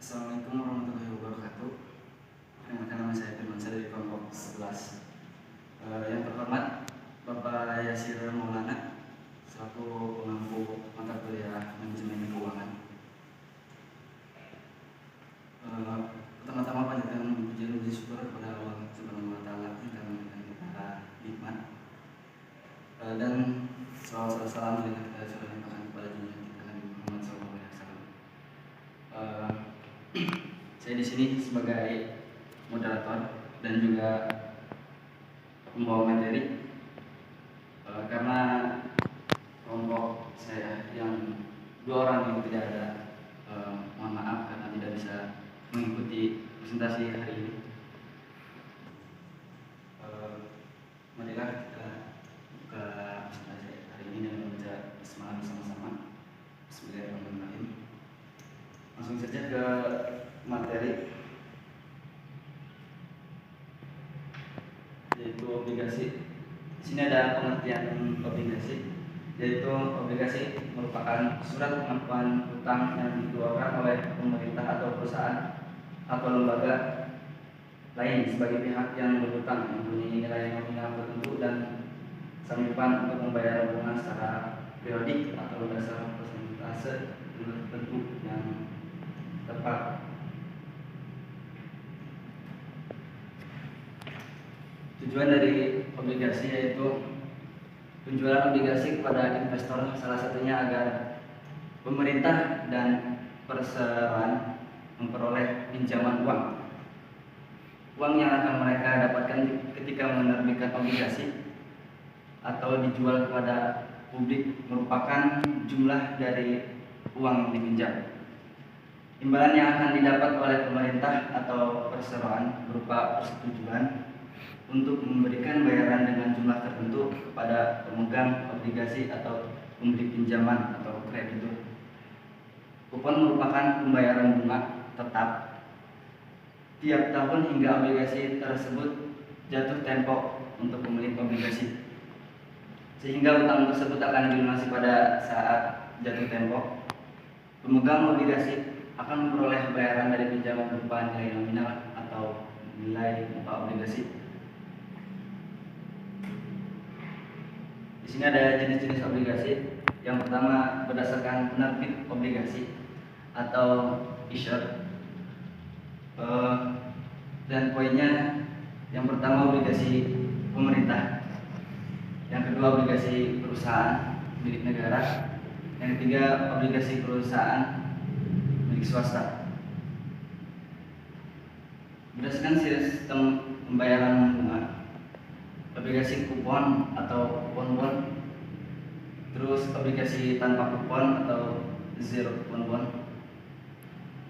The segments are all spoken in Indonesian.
Assalamualaikum warahmatullahi wabarakatuh. Perkenalkan, nama saya Firman dari kelompok 11. Yang terhormat Bapak Yasir Maulana selaku pengampu mata kuliah manajemen keuangan. Pertama-tama panjatkan puji syukur kepada Allah Subhanahu wa Ta'ala yang telah memberikan kita nikmat, dan salam yang kita sudah limpahkan kepada junjungan kita Nabi Muhammad SAW. Saya di sini sebagai moderator dan juga pembawa materi, karena kelompok saya yang 2 orang yang tidak ada, mohon maaf karena tidak bisa mengikuti presentasi hari ini. Marilah kita buka presentasi hari ini dan membaca bismillah bersama-sama. Bismillahirrahmanirrahim. Langsung saja ke materi, yaitu obligasi. Di sini ada pengertian obligasi, yaitu obligasi merupakan surat pengakuan hutang yang dikeluarkan oleh pemerintah atau perusahaan atau lembaga lain sebagai pihak yang berhutang, mempunyai nilai nominal tertentu dan sanggupan untuk membayar bunga secara periodik atau berdasar persentase tertentu yang tepat. Tujuan dari obligasi yaitu penjualan obligasi kepada investor, salah satunya agar pemerintah dan perseroan memperoleh pinjaman uang yang akan mereka dapatkan ketika menerbitkan obligasi atau dijual kepada publik merupakan jumlah dari uang yang dipinjam. Imbalan yang akan didapat oleh pemerintah atau perseroan berupa persetujuan untuk memberikan bayaran dengan jumlah tertentu kepada pemegang obligasi atau pemberi pinjaman atau kreditur. Kupon merupakan pembayaran bunga tetap tiap tahun hingga obligasi tersebut jatuh tempo untuk pemilik obligasi, sehingga utang tersebut akan dilunasi pada saat jatuh tempo. Pemegang obligasi akan memperoleh bayaran dari pinjaman berupa nilai nominal atau nilai muka obligasi. Di sini ada jenis-jenis obligasi. Yang pertama berdasarkan penerbit obligasi atau issuer. Dan poinnya, yang pertama obligasi pemerintah, yang kedua obligasi perusahaan milik negara, yang ketiga obligasi perusahaan milik swasta. Berdasarkan sistem pembayaran bunga, obligasi kupon atau kupon bond, terus obligasi tanpa kupon atau zero kupon bond.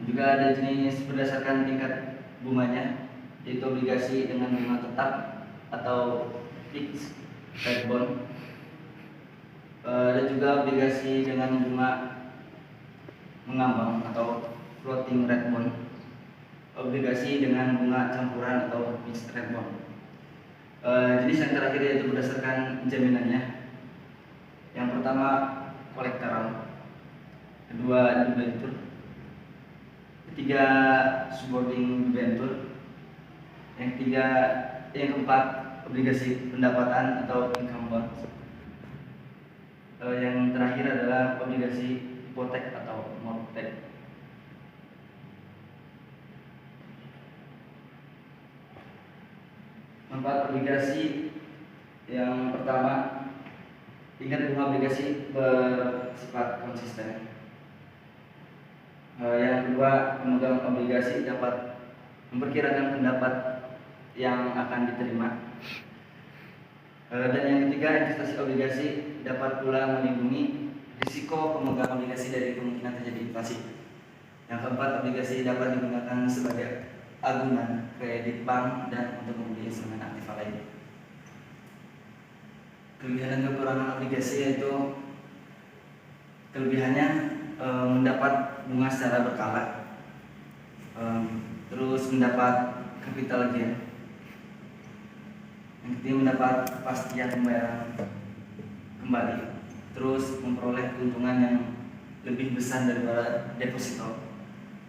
Juga ada jenis berdasarkan tingkat bunganya, yaitu obligasi dengan bunga tetap atau fixed rate bond. Dan juga obligasi dengan bunga mengambang atau floating rate bond, obligasi dengan bunga campuran atau fixed rate bond. Jenis yang terakhir yaitu berdasarkan jaminannya. Yang pertama collateral, kedua debentur, ketiga subordinating debentur, yang keempat obligasi pendapatan atau income bond. Yang terakhir adalah obligasi hipotek atau mortgage. Manfaat obligasi yang pertama, tingkat bunga obligasi bersifat konsisten. Yang kedua, pemegang obligasi dapat memperkirakan pendapat yang akan diterima. Dan yang ketiga, investasi obligasi dapat pula melindungi risiko pemegang obligasi dari kemungkinan terjadi inflasi. Yang keempat, obligasi dapat digunakan sebagai agunan kredit bank dan untuk membeli instrumen aktif lain. Kelebihan dan kekurangan obligasi yaitu kelebihannya mendapat bunga secara berkala, terus mendapat capital gain, yang ketiga mendapat kepastian pembayaran kembali, terus memperoleh keuntungan yang lebih besar daripada deposito.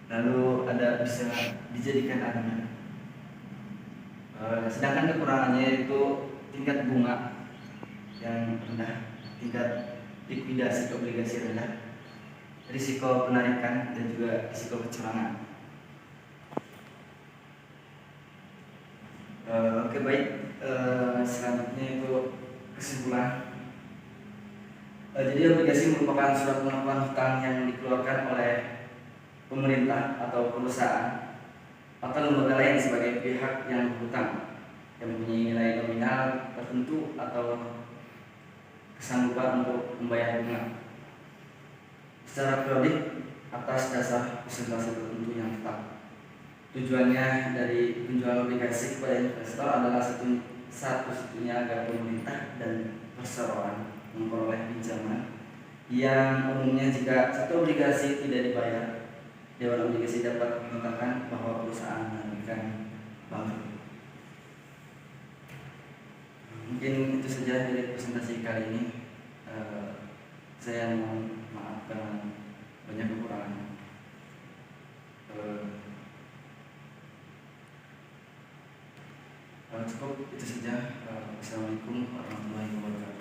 lalu ada bisa dijadikan adunan. Sedangkan kekurangannya itu tingkat bunga yang rendah, tingkat likuidasi obligasi rendah, risiko penarikan, dan juga risiko kecurangan. Oke, baik. Selanjutnya itu kesimpulan. Jadi obligasi merupakan surat pengakuan hutang yang dikeluarkan oleh pemerintah atau perusahaan atau lembaga lain sebagai pihak yang berhutang yang mempunyai nilai nominal tertentu atau kesanggupan untuk membayar bunga secara periodik atas dasar persentase tertentu yang tetap. Tujuannya dari penjualan obligasi kepada investor adalah satu-satunya agar pemerintah dan perseroan memperoleh pinjaman yang umumnya jika satu obligasi tidak dibayar, Dewan Obligasi dapat menyatakan bahwa perusahaan menerbitkan bangkrut. Mungkin itu saja dari presentasi kali ini. Saya mohon maaf karena banyak kekurangan. Cukup itu saja. Assalamualaikum warahmatullahi wabarakatuh.